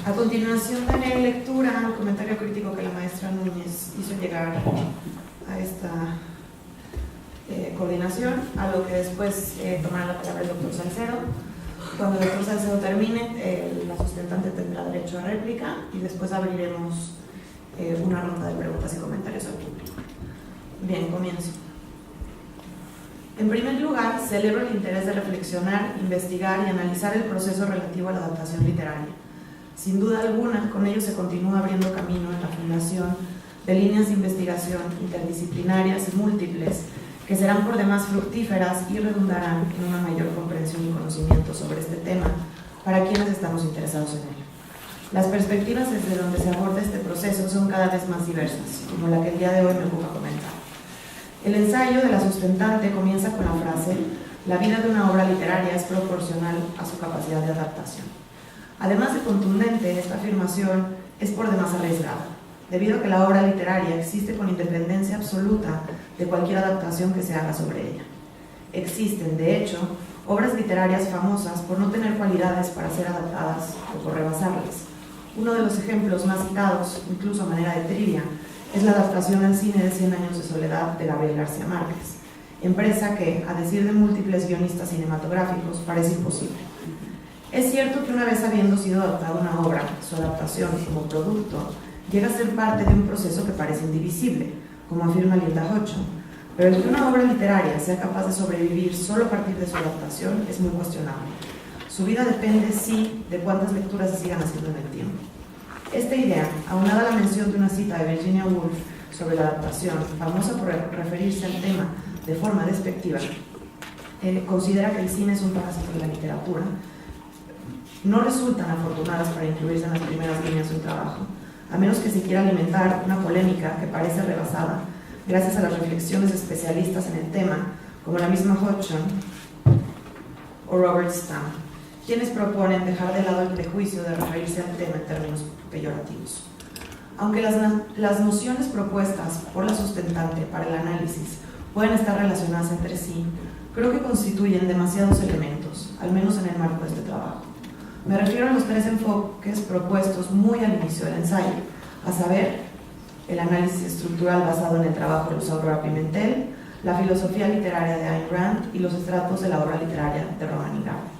A continuación daré lectura al comentario crítico que la maestra Núñez hizo llegar a esta coordinación, a lo que después tomará la palabra el doctor Salcedo. Cuando el doctor Salcedo termine, la sustentante tendrá derecho a réplica y después abriremos una ronda de preguntas y comentarios al público. Bien, comienzo. En primer lugar, celebro el interés de reflexionar, investigar y analizar el proceso relativo a la adaptación literaria. Sin duda alguna, con ello se continúa abriendo camino en la fundación de líneas de investigación interdisciplinarias y múltiples que serán por demás fructíferas y redundarán en una mayor comprensión y conocimiento sobre este tema para quienes estamos interesados en él. Las perspectivas desde donde se aborda este proceso son cada vez más diversas, como la que el día de hoy me ocupa comentar. El ensayo de la sustentante comienza con la frase: la vida de una obra literaria es proporcional a su capacidad de adaptación. Además de contundente, esta afirmación es por demás arriesgada, debido a que la obra literaria existe con independencia absoluta de cualquier adaptación que se haga sobre ella. Existen, de hecho, obras literarias famosas por no tener cualidades para ser adaptadas o por rebasarlas. Uno de los ejemplos más citados, incluso a manera de trivia, es la adaptación al cine de 100 años de soledad de Gabriel García Márquez, empresa que, a decir de múltiples guionistas cinematográficos, parece imposible. Es cierto que una vez habiendo sido adaptada una obra, su adaptación como producto llega a ser parte de un proceso que parece indivisible, como afirma Linda Hodgson, pero el que una obra literaria sea capaz de sobrevivir solo a partir de su adaptación es muy cuestionable. Su vida depende, sí, de cuántas lecturas se sigan haciendo en el tiempo. Esta idea, aunada a la mención de una cita de Virginia Woolf sobre la adaptación, famosa por referirse al tema de forma despectiva, considera que el cine es un parásito de la literatura, no resultan afortunadas para incluirse en las primeras líneas de un trabajo, a menos que se quiera alimentar una polémica que parece rebasada gracias a las reflexiones de especialistas en el tema, como la misma Hodgson o Robert Stamm, quienes proponen dejar de lado el prejuicio de referirse al tema en términos peyorativos. Aunque las nociones propuestas por la sustentante para el análisis pueden estar relacionadas entre sí, creo que constituyen demasiados elementos, al menos en el marco de este trabajo. Me refiero a los tres enfoques propuestos muy al inicio del ensayo, a saber, el análisis estructural basado en el trabajo de Luz Aurora Pimentel, la filosofía literaria de Ayn Rand y los estratos de la obra literaria de Romaní Gardner.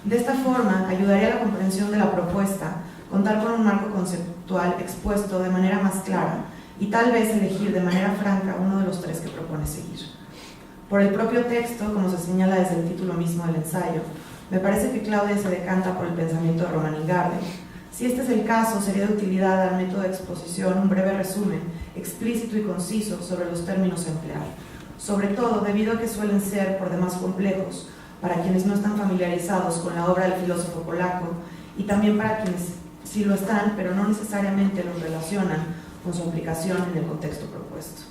De esta forma, ayudaría a la comprensión de la propuesta contar con un marco conceptual expuesto de manera más clara y tal vez elegir de manera franca uno de los tres que propone seguir. Por el propio texto, como se señala desde el título mismo del ensayo, me parece que Claudia se decanta por el pensamiento de Romaní Gardner. Si este es el caso, sería de utilidad al método de exposición un breve resumen, explícito y conciso, sobre los términos a emplear, sobre todo debido a que suelen ser por demás complejos para quienes no están familiarizados con la obra del filósofo polaco y también para quienes sí lo están, pero no necesariamente los relacionan con su aplicación en el contexto propuesto.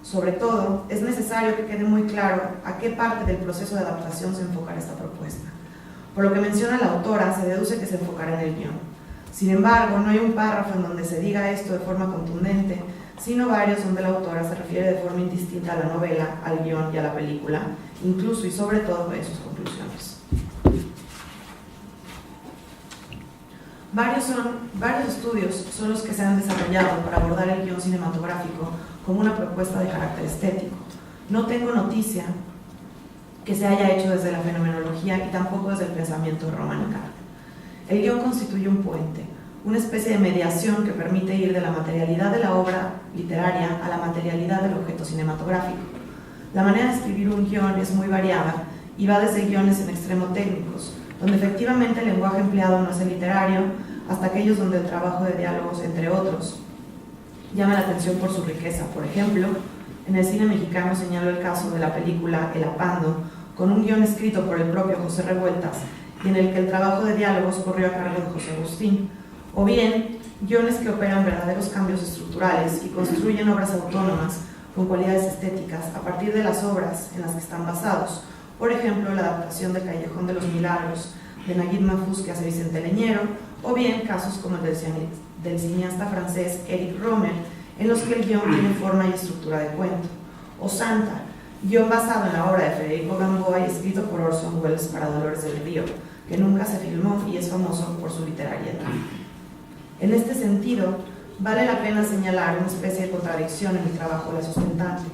Sobre todo, es necesario que quede muy claro a qué parte del proceso de adaptación se enfocará esta propuesta. Por lo que menciona la autora, se deduce que se enfocará en el guión. Sin embargo, no hay un párrafo en donde se diga esto de forma contundente, sino varios donde la autora se refiere de forma indistinta a la novela, al guión y a la película, incluso y sobre todo en sus conclusiones. Varios estudios son los que se han desarrollado para abordar el guión cinematográfico como una propuesta de carácter estético. No tengo noticia que se haya hecho desde la fenomenología y tampoco desde el pensamiento de Romaní Gardner. El guión constituye un puente, una especie de mediación que permite ir de la materialidad de la obra literaria a la materialidad del objeto cinematográfico. La manera de escribir un guión es muy variada y va desde guiones en extremo técnicos, donde efectivamente el lenguaje empleado no es el literario, hasta aquellos donde el trabajo de diálogos, entre otros, llama la atención por su riqueza. Por ejemplo, en el cine mexicano señalo el caso de la película El Apando, con un guión escrito por el propio José Revueltas y en el que el trabajo de diálogos corrió a cargo de José Agustín, o bien guiones que operan verdaderos cambios estructurales y construyen obras autónomas con cualidades estéticas a partir de las obras en las que están basados. Por ejemplo, la adaptación de Callejón de los Milagros de Naguib Mahfouz que hace Vicente Leñero, o bien casos como el del cineasta francés Éric Rohmer, en los que el guión tiene forma y estructura de cuento, o Santa, guión basado en la obra de Federico Gamboa y escrito por Orson Welles para Dolores del Río, que nunca se filmó y es famoso por su literariedad. En este sentido, vale la pena señalar una especie de contradicción en el trabajo de la sustentante,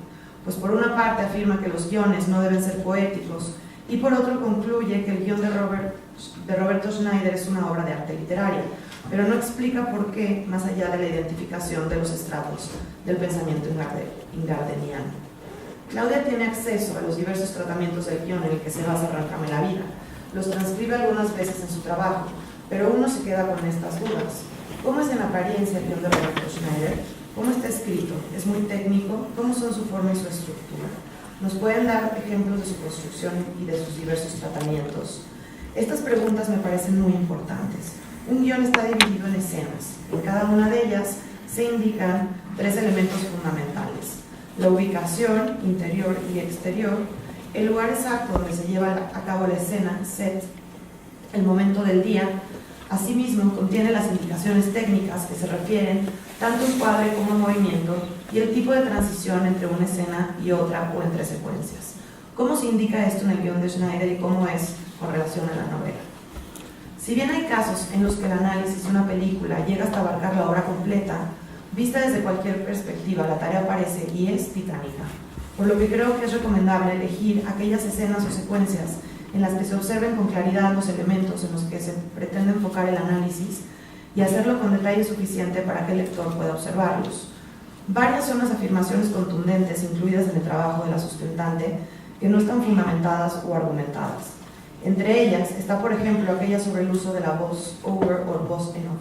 pues por una parte afirma que los guiones no deben ser poéticos y por otro concluye que el guión de Roberto Schneider es una obra de arte literaria, pero no explica por qué más allá de la identificación de los estratos del pensamiento ingardeniano. Claudia tiene acceso a los diversos tratamientos del guión en el que se basa Arráncame la vida. Los transcribe algunas veces en su trabajo, pero uno se queda con estas dudas. ¿Cómo es en apariencia el guión de Roberto Schneider? ¿Cómo está escrito? ¿Es muy técnico? ¿Cómo son su forma y su estructura? ¿Nos pueden dar ejemplos de su construcción y de sus diversos tratamientos? Estas preguntas me parecen muy importantes. Un guión está dividido en escenas. En cada una de ellas se indican 3 elementos fundamentales: la ubicación, interior y exterior, el lugar exacto donde se lleva a cabo la escena, set, el momento del día. Asimismo, contiene las indicaciones técnicas que se refieren tanto a encuadre como a movimiento y el tipo de transición entre una escena y otra o entre secuencias. ¿Cómo se indica esto en el guión de Schneider y cómo es con relación a la novela? Si bien hay casos en los que el análisis de una película llega hasta abarcar la obra completa, vista desde cualquier perspectiva, la tarea parece y es titánica, por lo que creo que es recomendable elegir aquellas escenas o secuencias en las que se observen con claridad los elementos en los que se pretende enfocar el análisis y hacerlo con detalle suficiente para que el lector pueda observarlos. Varias son las afirmaciones contundentes incluidas en el trabajo de la sustentante que no están fundamentadas o argumentadas. Entre ellas está, por ejemplo, aquella sobre el uso de la voz over o voz en off.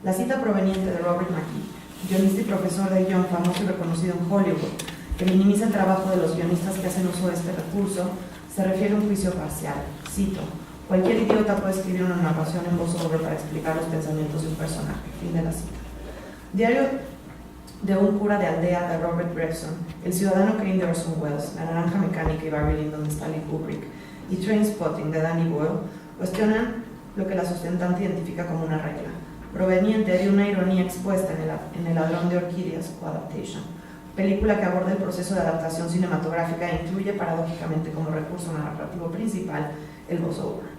La cita proveniente de Robert McKee, guionista y profesor de guión famoso y reconocido en Hollywood, que minimiza el trabajo de los guionistas que hacen uso de este recurso, se refiere a un juicio parcial. Cito: cualquier idiota puede escribir una narración en voz over para explicar los pensamientos de un personaje. Fin de la cita. Diario de un cura de aldea de Robert Gregson, El ciudadano Kane de Orson Welles, La naranja mecánica y Barry Lyndon de Stanley Kubrick y Trainspotting de Danny Boyle cuestionan lo que la sustentante identifica como una regla, proveniente de una ironía expuesta en El ladrón de orquídeas o Adaptation, película que aborda el proceso de adaptación cinematográfica e incluye paradójicamente como recurso narrativo principal el voice-over.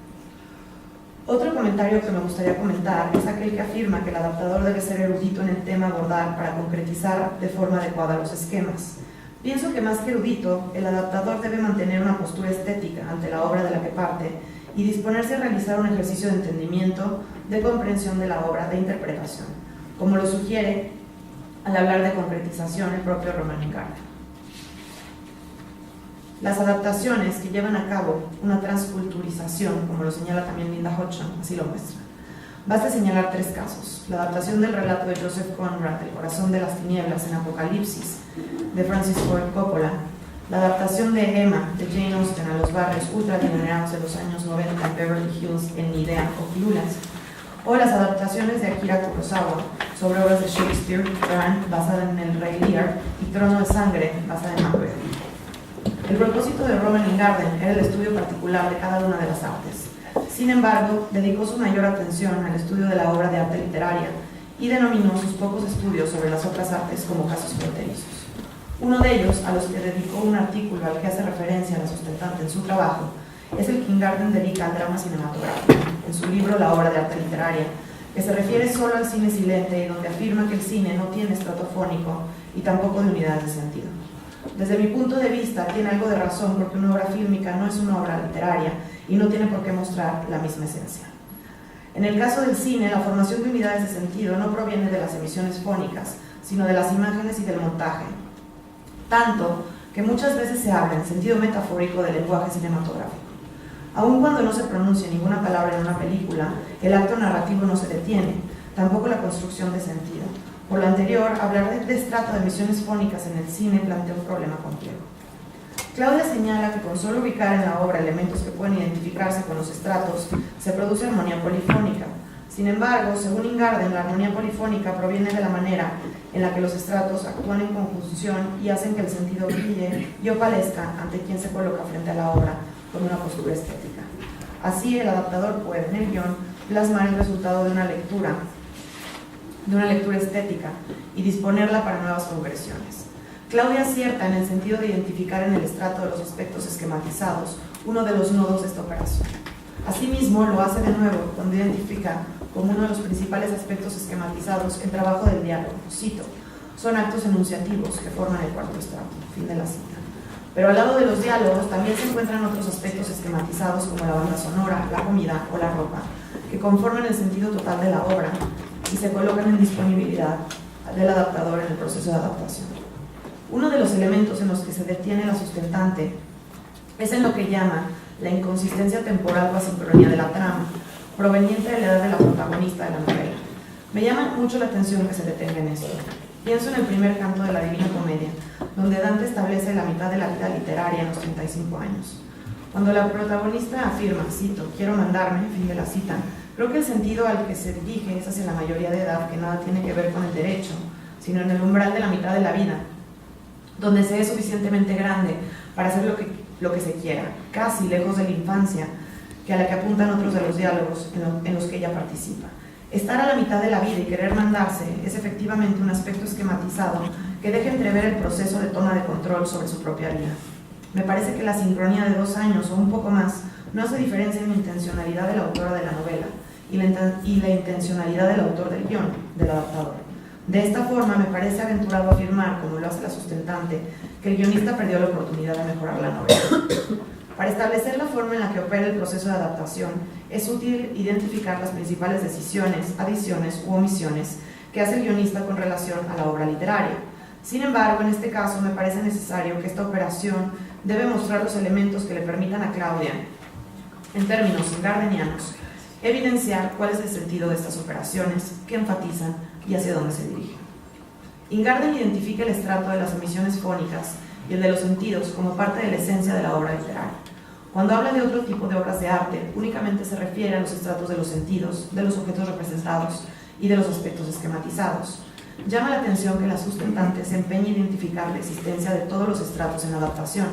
Otro comentario que me gustaría comentar es aquel que afirma que el adaptador debe ser erudito en el tema a abordar para concretizar de forma adecuada los esquemas. Pienso que más que erudito, el adaptador debe mantener una postura estética ante la obra de la que parte y disponerse a realizar un ejercicio de entendimiento, de comprensión de la obra, de interpretación, como lo sugiere al hablar de concretización el propio Romain Gardner. Las adaptaciones que llevan a cabo una transculturización, como lo señala también Linda Hodgson, así lo muestra. Basta señalar 3 casos: la adaptación del relato de Joseph Conrad, El corazón de las tinieblas, en Apocalipsis, de Francis Ford Coppola, la adaptación de Emma, de Jane Austen, a los barrios ultradinerados de los años 90 en Beverly Hills, en Ni idea o Clueless, o las adaptaciones de Akira Kurosawa sobre obras de Shakespeare, Brand, basada en El Rey Lear, y Trono de Sangre, basada en Macbeth. El propósito de Romain Gardner era el estudio particular de cada una de las artes. Sin embargo, dedicó su mayor atención al estudio de la obra de arte literaria y denominó sus pocos estudios sobre las otras artes como casos fronterizos. Uno de ellos, a los que dedicó un artículo al que hace referencia a la sustentante en su trabajo, es el que Gardner dedica al drama cinematográfico, en su libro La obra de arte literaria, que se refiere solo al cine silente y donde afirma que el cine no tiene estrato fónico y tampoco de unidades de sentido. Desde mi punto de vista, tiene algo de razón porque una obra fílmica no es una obra literaria y no tiene por qué mostrar la misma esencia. En el caso del cine, la formación de unidades de sentido no proviene de las emisiones fónicas, sino de las imágenes y del montaje, tanto que muchas veces se habla en sentido metafórico del lenguaje cinematográfico. Aun cuando no se pronuncia ninguna palabra en una película, el acto narrativo no se detiene, tampoco la construcción de sentido. Por lo anterior, hablar de estrato de emisiones fónicas en el cine plantea un problema complejo. Claudia señala que con solo ubicar en la obra elementos que pueden identificarse con los estratos, se produce armonía polifónica. Sin embargo, según Ingarden, la armonía polifónica proviene de la manera en la que los estratos actúan en conjunción y hacen que el sentido brille y opalezca ante quien se coloca frente a la obra con una postura estética. Así, el adaptador puede, en el guión, plasmar el resultado de una lectura estética y disponerla para nuevas progresiones. Claudia acierta en el sentido de identificar en el estrato de los aspectos esquematizados uno de los nodos de esta operación. Asimismo, lo hace de nuevo cuando identifica como uno de los principales aspectos esquematizados el trabajo del diálogo. Cito: son actos enunciativos que forman el cuarto estrato. Fin de la cita. Pero al lado de los diálogos también se encuentran otros aspectos esquematizados como la banda sonora, la comida o la ropa, que conforman el sentido total de la obra y se colocan en disponibilidad del adaptador en el proceso de adaptación. Uno de los elementos en los que se detiene la sustentante es en lo que llama la inconsistencia temporal o asincronía de la trama, proveniente de la edad de la protagonista de la novela. Me llama mucho la atención que se detenga en esto. Pienso en el primer canto de la Divina Comedia, donde Dante establece la mitad de la vida literaria en los 35 años. Cuando la protagonista afirma, cito, quiero mandarme, fin de la cita, creo que el sentido al que se dirige es hacia la mayoría de edad, que nada tiene que ver con el derecho, sino en el umbral de la mitad de la vida, donde se es suficientemente grande para hacer lo que se quiera, casi lejos de la infancia, que a la que apuntan otros de los diálogos en los que ella participa. Estar a la mitad de la vida y querer mandarse es efectivamente un aspecto esquematizado que deja entrever el proceso de toma de control sobre su propia vida. Me parece que la sincronía de 2 años o un poco más no hace diferencia en la intencionalidad de la autora de la novela y la intencionalidad del autor del guión, del adaptador. De esta forma me parece aventurado afirmar, como lo hace la sustentante, que el guionista perdió la oportunidad de mejorar la novela. Para establecer la forma en la que opera el proceso de adaptación, es útil identificar las principales decisiones, adiciones u omisiones que hace el guionista con relación a la obra literaria. Sin embargo, en este caso me parece necesario que esta operación debe mostrar los elementos que le permitan a Claudia, en términos gardenianos, evidenciar cuál es el sentido de estas operaciones, qué enfatizan y hacia dónde se dirigen. Ingarden identifica el estrato de las emisiones fónicas y el de los sentidos como parte de la esencia de la obra literaria. Cuando habla de otro tipo de obras de arte, únicamente se refiere a los estratos de los sentidos, de los objetos representados y de los aspectos esquematizados. Llama la atención que la sustentante se empeña en identificar la existencia de todos los estratos en adaptación,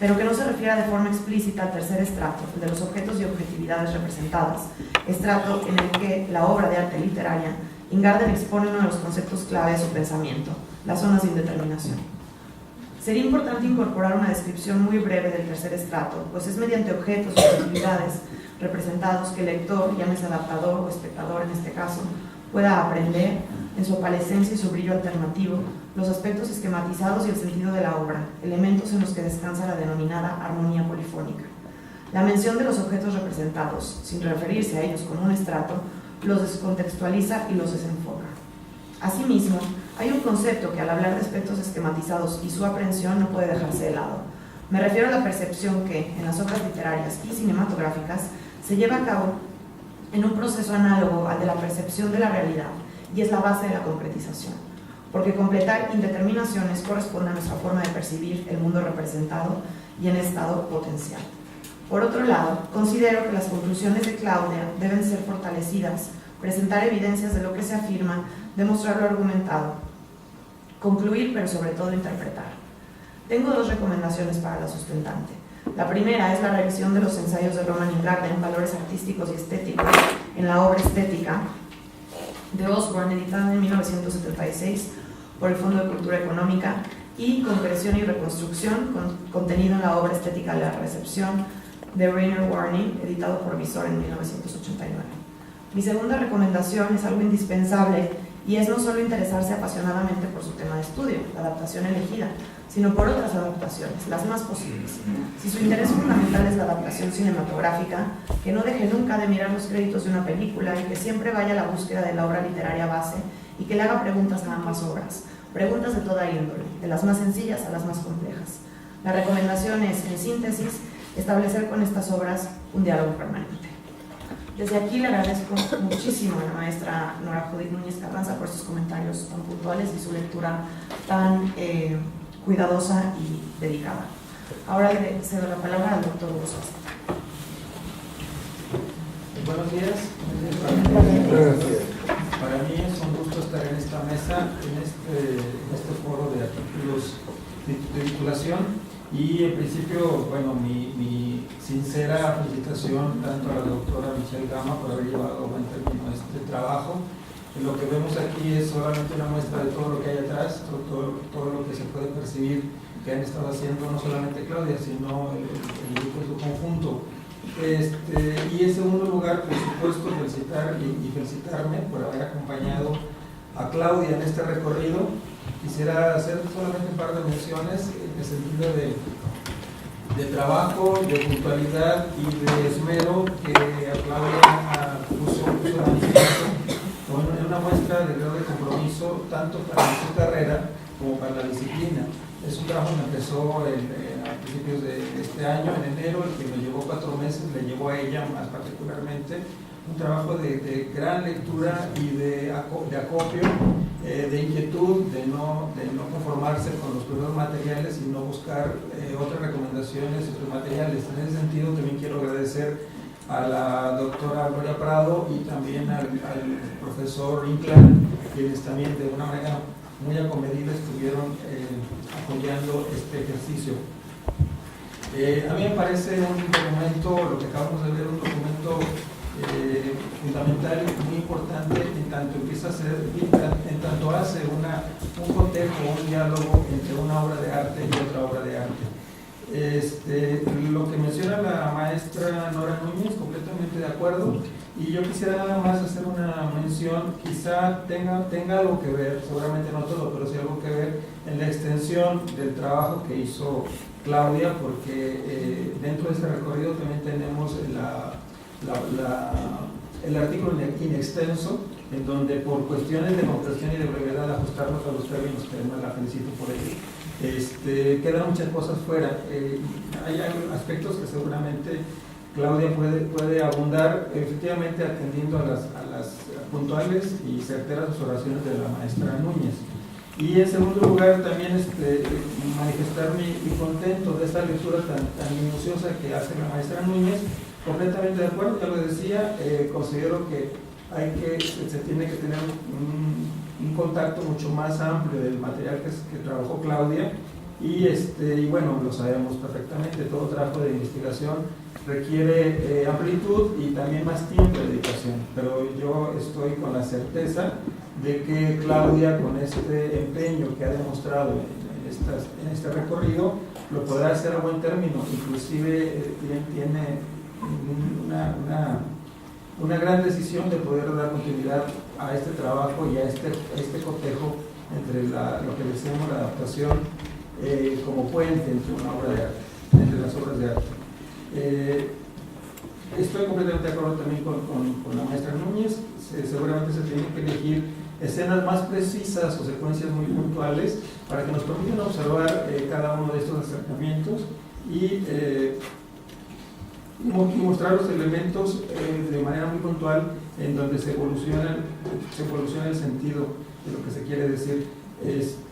pero que no se refiera de forma explícita al tercer estrato, el de los objetos y objetividades representadas, estrato en el que la obra de arte literaria, Ingarden expone uno de los conceptos clave de su pensamiento, las zonas de indeterminación. Sería importante incorporar una descripción muy breve del tercer estrato, pues es mediante objetos y objetividades representados que el lector, llámese adaptador o espectador en este caso, pueda aprender, en su opalescencia y su brillo alternativo, los aspectos esquematizados y el sentido de la obra, elementos en los que descansa la denominada armonía polifónica. La mención de los objetos representados, sin referirse a ellos como un estrato, los descontextualiza y los desenfoca. Asimismo, hay un concepto que al hablar de aspectos esquematizados y su aprehensión no puede dejarse de lado. Me refiero a la percepción que, en las obras literarias y cinematográficas, se lleva a cabo en un proceso análogo al de la percepción de la realidad y es la base de la concretización, porque completar indeterminaciones corresponde a nuestra forma de percibir el mundo representado y en estado potencial. Por otro lado, considero que las conclusiones de Claudia deben ser fortalecidas, presentar evidencias de lo que se afirma, demostrar lo argumentado, concluir, pero sobre todo interpretar. Tengo 2 recomendaciones para la sustentante. La primera es la revisión de los ensayos de Roman Ingarden, Valores Artísticos y Estéticos, en la obra Estética, de Osborne, editada en 1976 por el Fondo de Cultura Económica, y Concreción y Reconstrucción, contenido en la obra Estética de la Recepción, de Rainer Warning, editado por Visor en 1989. Mi segunda recomendación es algo indispensable y es no solo interesarse apasionadamente por su tema de estudio, la adaptación elegida, sino por otras adaptaciones, las más posibles. Si su interés fundamental es la adaptación cinematográfica, que no deje nunca de mirar los créditos de una película y que siempre vaya a la búsqueda de la obra literaria base y que le haga preguntas a ambas obras, preguntas de toda índole, de las más sencillas a las más complejas. La recomendación es, en síntesis, establecer con estas obras un diálogo permanente. Desde aquí le agradezco muchísimo a la maestra Nora Judith Núñez Carranza por sus comentarios tan puntuales y su lectura tan cuidadosa y dedicada. Ahora le cedo la palabra al doctor Hugo Sosa. Buenos días. Para mí es un gusto estar en esta mesa, en este foro de artículos de titulación. Y en principio, bueno, mi sincera felicitación tanto a la doctora Michelle Gama por haber llevado a buen término este trabajo. Lo que vemos aquí es solamente una muestra de todo lo que hay atrás, todo lo que se puede percibir que han estado haciendo no solamente Claudia, sino el grupo en su conjunto. Y en segundo lugar, por supuesto, felicitar y felicitarme por haber acompañado a Claudia en este recorrido. Quisiera hacer solamente un par de menciones en el sentido de trabajo, de puntualidad y de esmero que a Claudia puso de manifiesto con una muestra de grado de compromiso tanto para su carrera como para la disciplina. Es un trabajo que empezó a principios de este año, en enero, el que me llevó 4 meses, le llevó a ella más particularmente, un trabajo de gran lectura y de acopio, de inquietud, de no conformarse con los primeros materiales, sino buscar otras recomendaciones, otros materiales. En ese sentido también quiero agradecer a la doctora Gloria Prado y también al profesor Inclán, quienes también de una manera muy acomedida estuvieron apoyando este ejercicio. A mí me parece un documento, lo que acabamos de ver, un documento fundamental y muy importante en tanto empieza a ser, en tanto hace un cotejo, un diálogo entre una obra de arte y otra obra de arte. Lo que menciona la maestra Nora Núñez, completamente de acuerdo, y yo quisiera nada más hacer una mención, quizá tenga algo que ver, seguramente no todo, pero sí algo que ver en la extensión del trabajo que hizo Claudia, porque dentro de este recorrido también tenemos el artículo in extenso, en donde por cuestiones de concreción y de brevedad ajustarnos a los términos, que además la felicito por ello, quedan muchas cosas fuera. Hay aspectos que seguramente Claudia puede abundar, efectivamente atendiendo a las puntuales y certeras observaciones de la maestra Núñez. Y en segundo lugar también manifestar mi contento de esta lectura tan minuciosa que hace la maestra Núñez. Completamente de acuerdo, ya lo decía, considero que se tiene que tener un contacto mucho más amplio del material que trabajó Claudia y bueno, lo sabemos perfectamente, todo trabajo de investigación requiere amplitud y también más tiempo de dedicación, pero yo estoy con la certeza de que Claudia, con este empeño que ha demostrado en este recorrido, lo podrá hacer a buen término, inclusive tiene una gran decisión de poder dar continuidad a este trabajo y a este cotejo entre lo que decimos la adaptación como puente entre una obra de arte, entre las obras de arte. Estoy completamente de acuerdo también con la maestra Núñez. Seguramente se tienen que elegir escenas más precisas o secuencias muy puntuales para que nos permitan observar cada uno de estos acercamientos y mostrar los elementos de manera muy puntual en donde se evoluciona el sentido de lo que se quiere decir.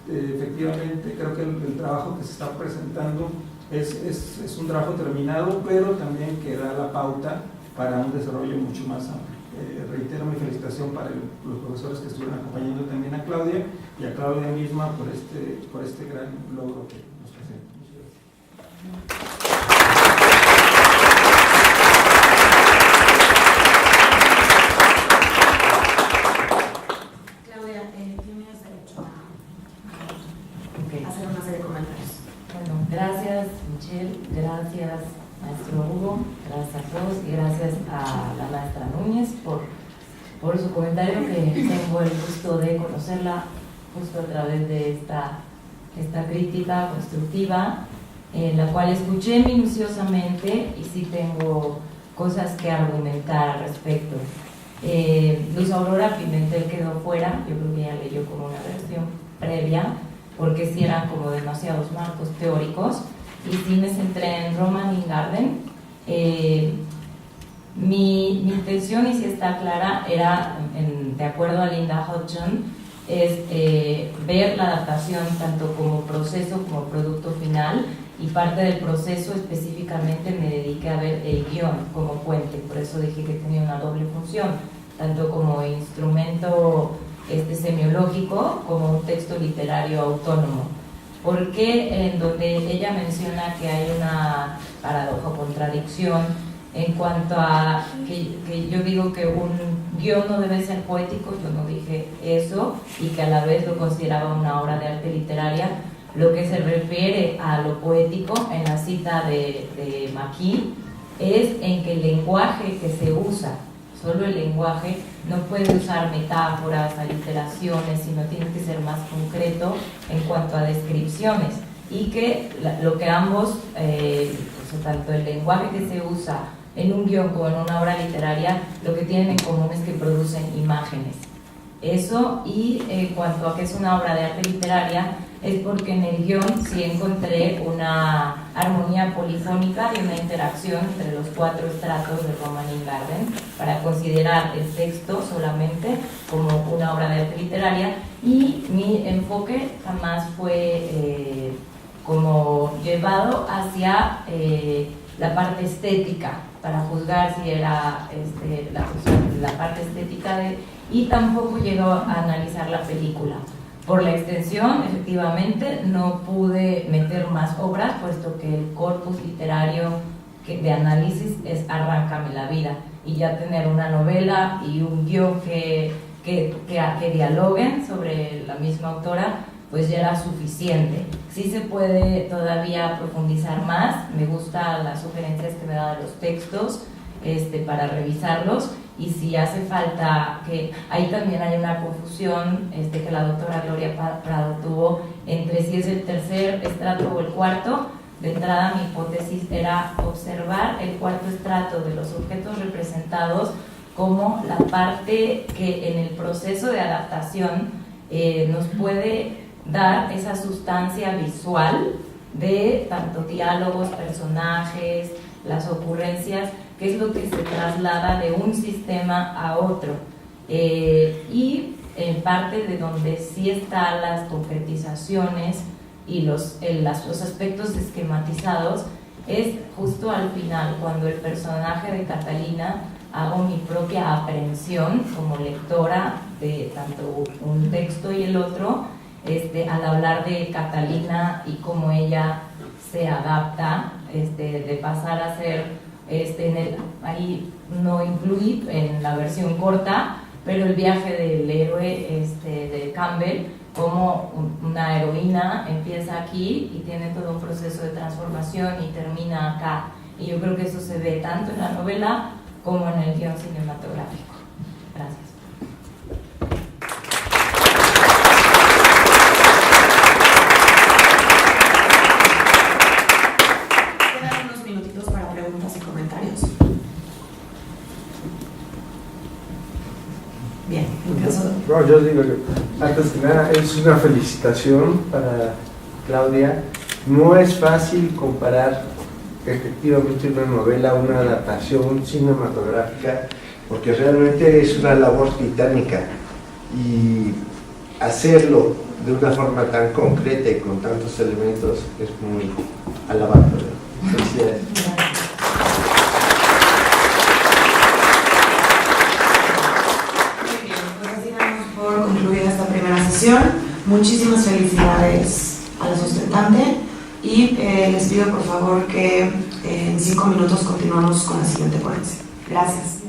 Efectivamente, creo que el trabajo que se está presentando es un trabajo terminado, pero también que da la pauta para un desarrollo mucho más amplio. Reitero mi felicitación para los profesores que estuvieron acompañando también a Claudia y a Claudia misma por este gran logro que nos presenta. Muchas gracias. Hacer una serie de comentarios. Bueno, gracias Michelle, gracias maestro Hugo, gracias a todos y gracias a la maestra Núñez por su comentario, que tengo el gusto de conocerla justo a través de esta crítica constructiva, en la cual escuché minuciosamente y sí tengo cosas que argumentar al respecto. Luz Aurora Pimentel quedó fuera, yo creo que ella leyó como una versión previa, porque sí eran como demasiados marcos teóricos, y sí me centré en Roman Ingarden. Mi intención, y si está clara, era, de acuerdo a Linda Hodgson, es ver la adaptación tanto como proceso como producto final, y parte del proceso específicamente me dediqué a ver el guión como puente, por eso dije que tenía una doble función, tanto como instrumento semiológico como un texto literario autónomo. Porque en donde ella menciona que hay una paradoja o contradicción en cuanto a que yo digo que un guión no debe ser poético, yo no dije eso, y que a la vez lo consideraba una obra de arte literaria, lo que se refiere a lo poético en la cita de Maquis, es en que el lenguaje que se usa, solo el lenguaje, no puede usar metáforas, aliteraciones, sino tiene que ser más concreto en cuanto a descripciones, y que lo que ambos, o sea, tanto el lenguaje que se usa en un guión como en una obra literaria, lo que tienen en común es que producen imágenes. Eso, y en cuanto a que es una obra de arte literaria, es porque en el guión sí encontré una armonía polifónica y una interacción entre los 4 estratos de Roman Ingarden para considerar el texto solamente como una obra de arte literaria, y mi enfoque jamás fue como llevado hacia la parte estética para juzgar si era la parte estética y tampoco llegó a analizar la película. Por la extensión, efectivamente, no pude meter más obras, puesto que el corpus literario de análisis es Arráncame la vida, y ya tener una novela y un guión que dialoguen sobre la misma autora, pues ya era suficiente. Sí se puede todavía profundizar más, me gustan las sugerencias que me da de los textos para revisarlos, y si hace falta, que ahí también hay una confusión que la doctora Gloria Prado tuvo entre si es el tercer estrato o el cuarto. De entrada, mi hipótesis era observar el cuarto estrato de los objetos representados como la parte que en el proceso de adaptación nos puede dar esa sustancia visual de tanto diálogos, personajes, las ocurrencias, que es lo que se traslada de un sistema a otro, y en parte de donde sí están las concretizaciones y los aspectos esquematizados es justo al final, cuando el personaje de Catalina hago mi propia aprehensión como lectora de tanto un texto y el otro, al hablar de Catalina y cómo ella se adapta, de pasar a ser, ahí no incluí en la versión corta, pero el viaje del héroe de Campbell, como una heroína empieza aquí y tiene todo un proceso de transformación y termina acá. Y yo creo que eso se ve tanto en la novela como en el guión cinematográfico. Gracias. Quedan unos minutitos para preguntas y comentarios. Bien, en caso de... No, yo digo que antes que nada es una felicitación para Claudia. No es fácil comparar efectivamente una novela, una adaptación cinematográfica, porque realmente es una labor titánica, y hacerlo de una forma tan concreta y con tantos elementos es muy alabable. Felicidades. Muy bien, pues así damos por concluida esta primera sesión. Muchísimas felicidades a la sustentante, y les pido por favor que en 5 minutos continuamos con la siguiente ponencia. Gracias.